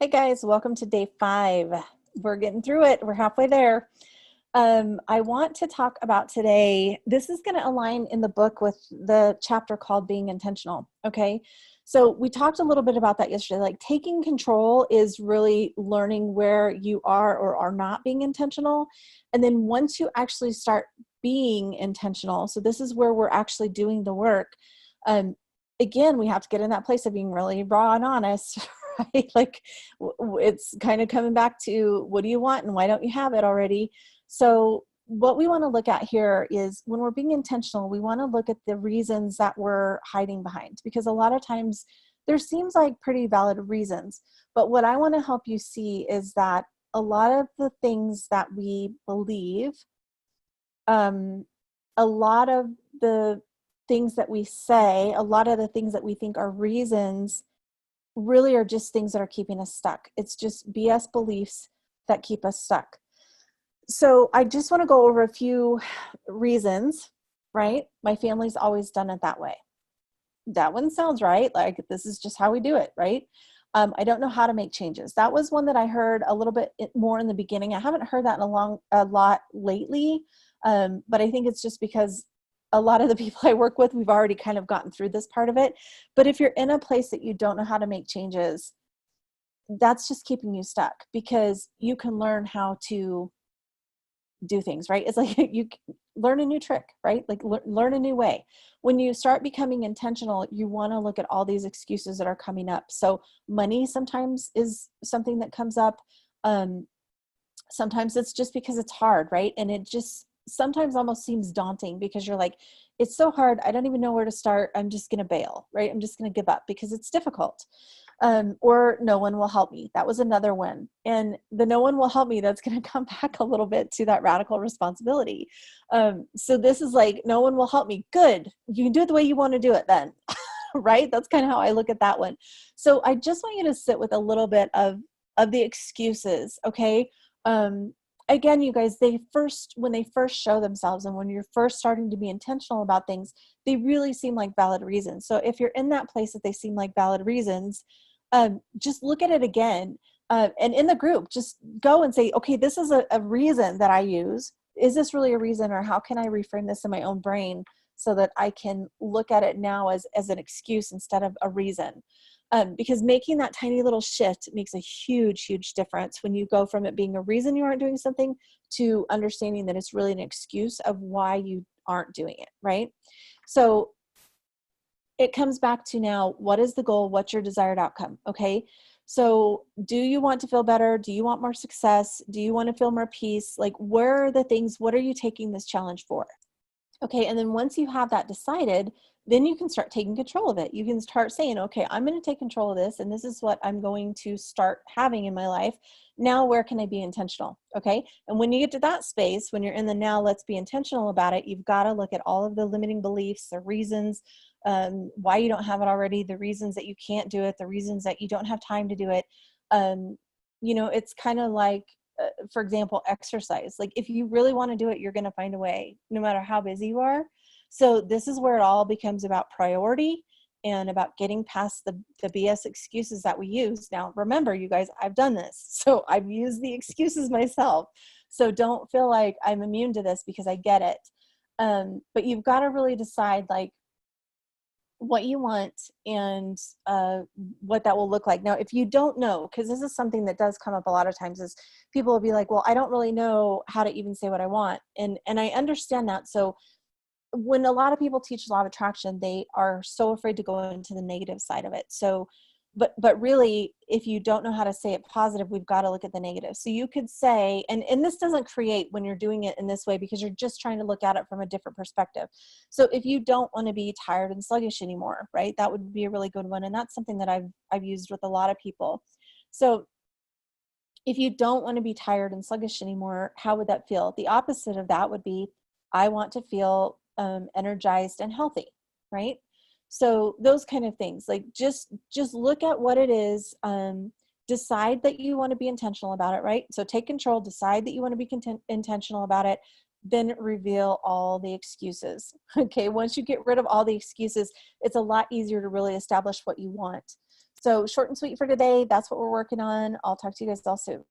Hey guys, welcome to day 5. We're getting through it. We're halfway there. I want to talk about today, this is going to align in the book with the chapter called Being Intentional. Okay. So we talked a little bit about that yesterday. Like taking control is really learning where you are or are not being intentional. And then once you actually start being intentional, so this is where we're actually doing the work. Again, we have to get in that place of being really raw and honest, right? Like it's kind of coming back to what do you want and why don't you have it already? So what we want to look at here is when we're being intentional, we want to look at the reasons that we're hiding behind, because a lot of times there seems like pretty valid reasons. But what I want to help you see is that a lot of the things that we believe, a lot of the things that we say, a lot of the things that we think are reasons really are just things that are keeping us stuck. It's just BS beliefs that keep us stuck. So I just want to go over a few reasons, right? My family's always done it that way. That one sounds right. Like this is just how we do it, right? I don't know how to make changes. That was one that I heard a little bit more in the beginning. I haven't heard that in a lot lately, but I think it's just because a lot of the people I work with, we've already kind of gotten through this part of it. But if you're in a place that you don't know how to make changes, that's just keeping you stuck, because you can learn how to do things, right? It's like you learn a new trick, right? Like learn a new way. When you start becoming intentional, you want to look at all these excuses that are coming up. So money sometimes is something that comes up. Sometimes it's just because it's hard, right? And it just sometimes almost seems daunting because you're like, it's so hard. I don't even know where to start. I'm just going to bail, right? I'm just going to give up because it's difficult. Or no one will help me. That was another one. And the no one will help me, that's going to come back a little bit to that radical responsibility. So this is like, no one will help me. Good. You can do it the way you want to do it then, right? That's kind of how I look at that one. So I just want you to sit with a little bit of the excuses. Okay. Again, you guys, when they first show themselves and when you're first starting to be intentional about things, they really seem like valid reasons. So if you're in that place that they seem like valid reasons, just look at it again. And in the group, just go and say, okay, this is a reason that I use. Is this really a reason, or how can I reframe this in my own brain so that I can look at it now as an excuse instead of a reason? Because making that tiny little shift makes a huge, huge difference when you go from it being a reason you aren't doing something to understanding that it's really an excuse of why you aren't doing it, right? So it comes back to now, what is the goal? What's your desired outcome? Okay. So do you want to feel better? Do you want more success? Do you want to feel more peace? Like, where are the things, what are you taking this challenge for? Okay. And then once you have that decided, then you can start taking control of it. You can start saying, okay, I'm going to take control of this, and this is what I'm going to start having in my life. Now, where can I be intentional? Okay. And when you get to that space, when you're in the now, let's be intentional about it, you've got to look at all of the limiting beliefs, the reasons why you don't have it already, the reasons that you can't do it, the reasons that you don't have time to do it. It's kind of like, for example, exercise. Like if you really want to do it, you're going to find a way, no matter how busy you are. So this is where it all becomes about priority and about getting past the BS excuses that we use. Now, remember, you guys, I've done this. So I've used the excuses myself. So don't feel like I'm immune to this, because I get it. But you've got to really decide like what you want and what that will look like. Now, if you don't know, because this is something that does come up a lot of times, is people will be like, well, I don't really know how to even say what I want. And I understand that. So when a lot of people teach law of attraction, they are so afraid to go into the negative side of it. So, but really, if you don't know how to say it positive, we've got to look at the negative. So you could say, and this doesn't create when you're doing it in this way, because you're just trying to look at it from a different perspective. So if you don't want to be tired and sluggish anymore, right, that would be a really good one. And that's something that I've used with a lot of people. So if you don't want to be tired and sluggish anymore, how would that feel? The opposite of that would be, I want to feel energized and healthy, right? So those kind of things, like just look at what it is, decide that you want to be intentional about it, right? So take control, decide that you want to be intentional about it, then reveal all the excuses. Okay, once you get rid of all the excuses, it's a lot easier to really establish what you want. So short and sweet for today. That's what we're working on. I'll talk to you guys all soon.